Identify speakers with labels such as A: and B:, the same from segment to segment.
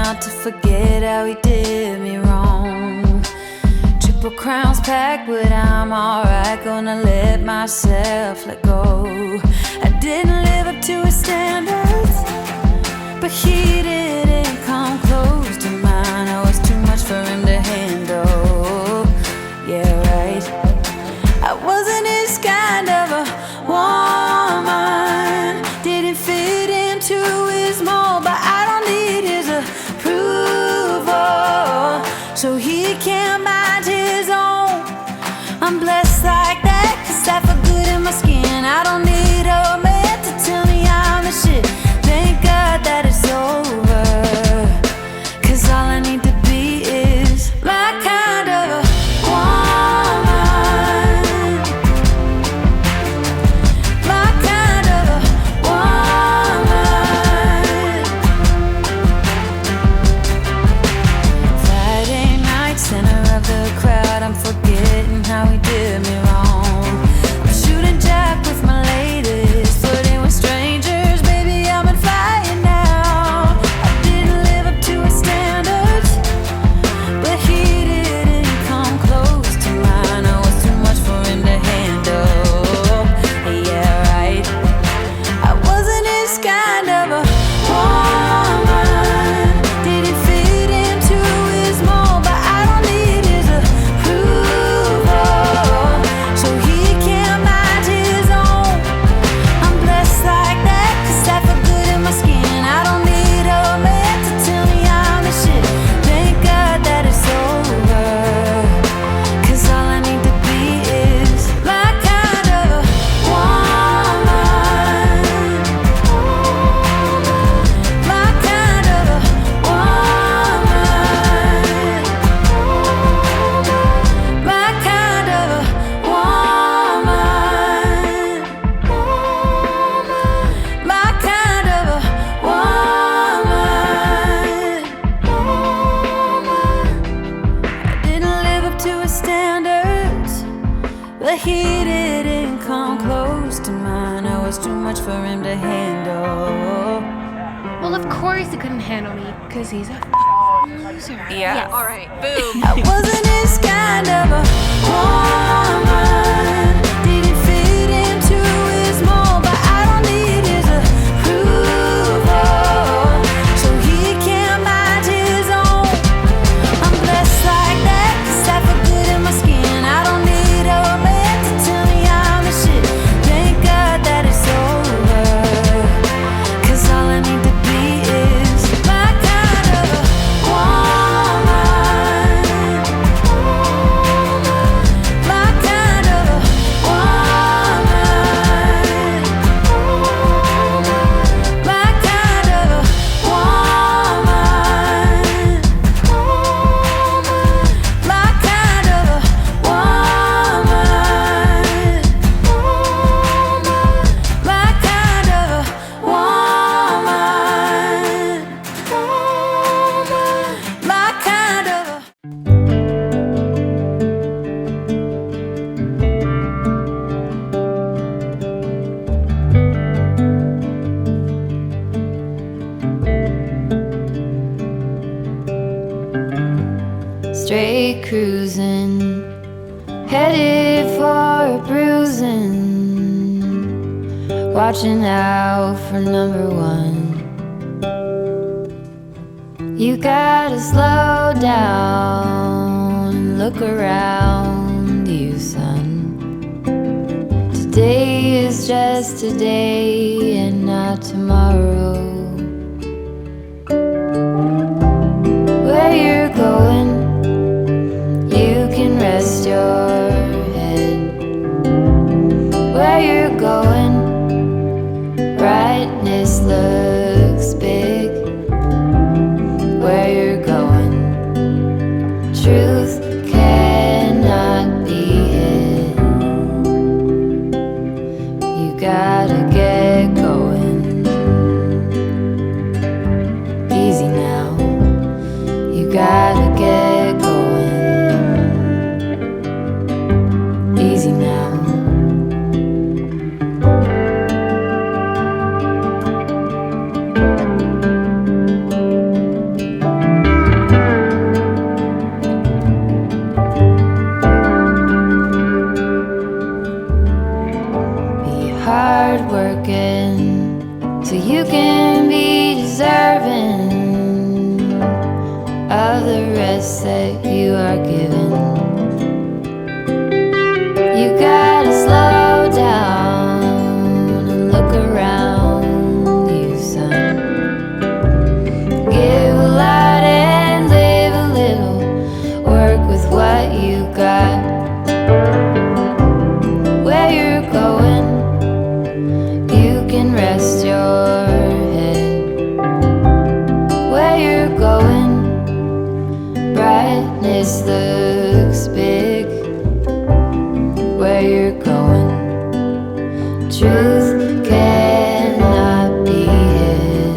A: out to forget how he did me wrong. Triple crowns packed, but I'm alright. Gonna let myself let go. I didn't live up to his standards, but he didn't come close to mine. I was too much for him to handle. Yeah, right. I wasn't his kind of a woman. Didn't fit into his mold, but I don't need his approval, so he can't mind his own. I'm blessed like that, 'cause I feel good in my skin. I don't need a man to tell me I'm the shit. Thank God that it's over, 'cause all I need to be is my kind of a woman. My kind of a woman. Friday night, center of the crowd, I'm forgetting how he did me wrong. I'm shooting jack with my ladies, flirting with strangers, baby, I'm on fire now. I didn't live up to his standards, but he didn't come close to mine. I was too much for him to handle. Yeah, right. I wasn't his kind of a woman. Didn't fit into his mold, but I don't need his approval, so he can't mind his own. I'm blessed like that, 'cause I feel good in my skin. I don't need a man to tell me I'm the shit. Thank God that it's over, 'cause all I need to be is my kind of a woman. My kind of a woman. My kind of a woman. My kind of a woman. I didn't live up to his standards, but he didn't come close to mine. I was too much for him to handle.
B: Well, of course he couldn't handle me, because he's a loser.
C: Yeah.
B: All right.
C: Boom.
A: I wasn't his kind of a woman. Didn't fit into his mold, but I don't need his approval, so he can't mind his own. I'm blessed like that, 'cause I feel good in my skin. I don't need a man to tell me I'm the shit. Thank God that it's over, 'cause all I need to be is my kind of a woman. My kind of a woman. My kind of a woman. My kind of a woman. My kind of a woman. My kind of a straight cruising, headed for a bruising, watching out for number one. You gotta slow down and look around you, son. Today is just today and not tomorrow. Where you're going, you can rest your head. Where you're going, brightness looks big. Where you're going, truth cannot be hid. You gotta get going. Easy now, you gotta get going. Easy now. the rest that you are given. You gotta slow down and look around you, son. Give a lot and live a little. Work with what you got. Where you're going, you can rest your head. Where you're going, brightness looks big. Where you're going, truth cannot be hidden.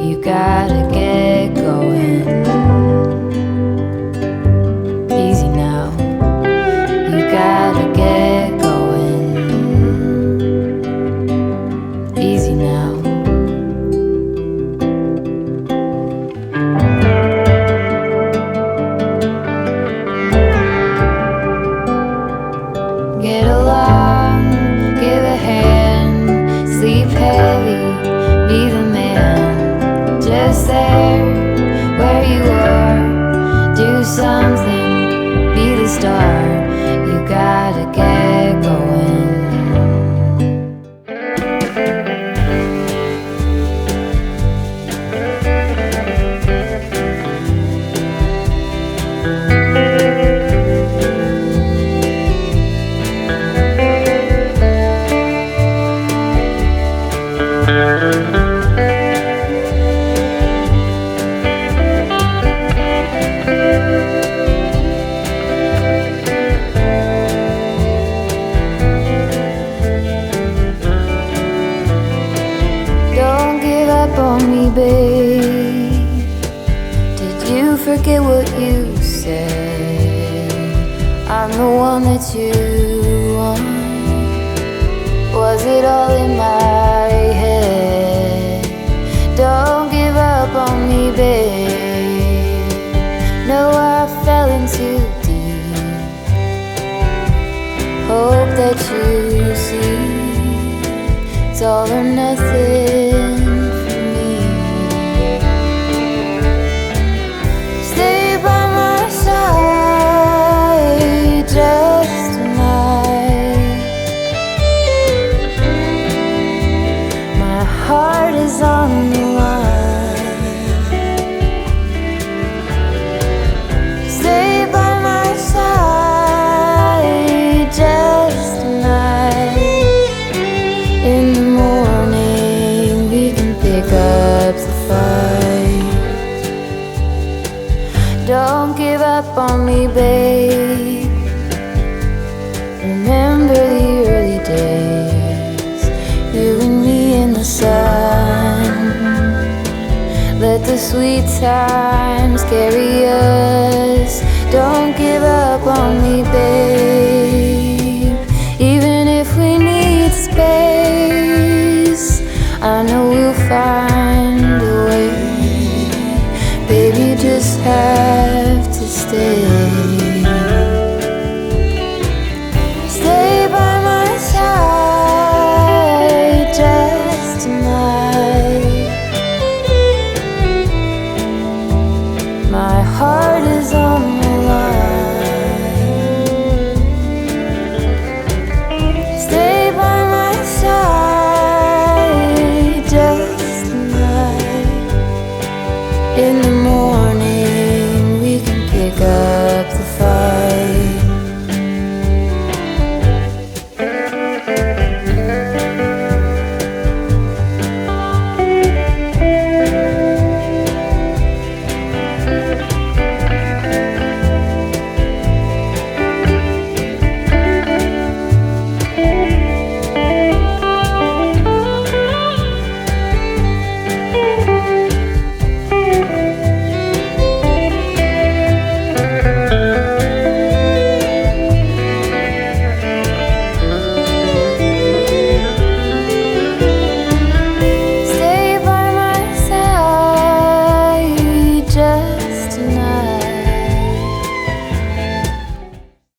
A: You gotta get going. Easy now. You gotta get going. Easy now. Get along, give a hand, sleep heavy, be the man. Just there, where you are, do something, be the star. You gotta get going. Don't give up on me, babe. Did you forget what you said? I'm the one that you want. Was it all in my head? Don't give up on me, babe. No, I fell in too deep. Hope that you see it's all or nothing for me. Stay by my side just tonight. My heart is on the line. Stay by my side just tonight. In the morning we can pick up the fight. Don't give up on me, babe. Remember the early days, you and me in the sun. Let the sweet times carry us. Don't give up on me, babe. Even if we need space, I know we'll find a way. Baby, you just have to stay. Stay by my side just tonight. My heart is on the line. Stay by my side just tonight. In the morning we can pick up the fight.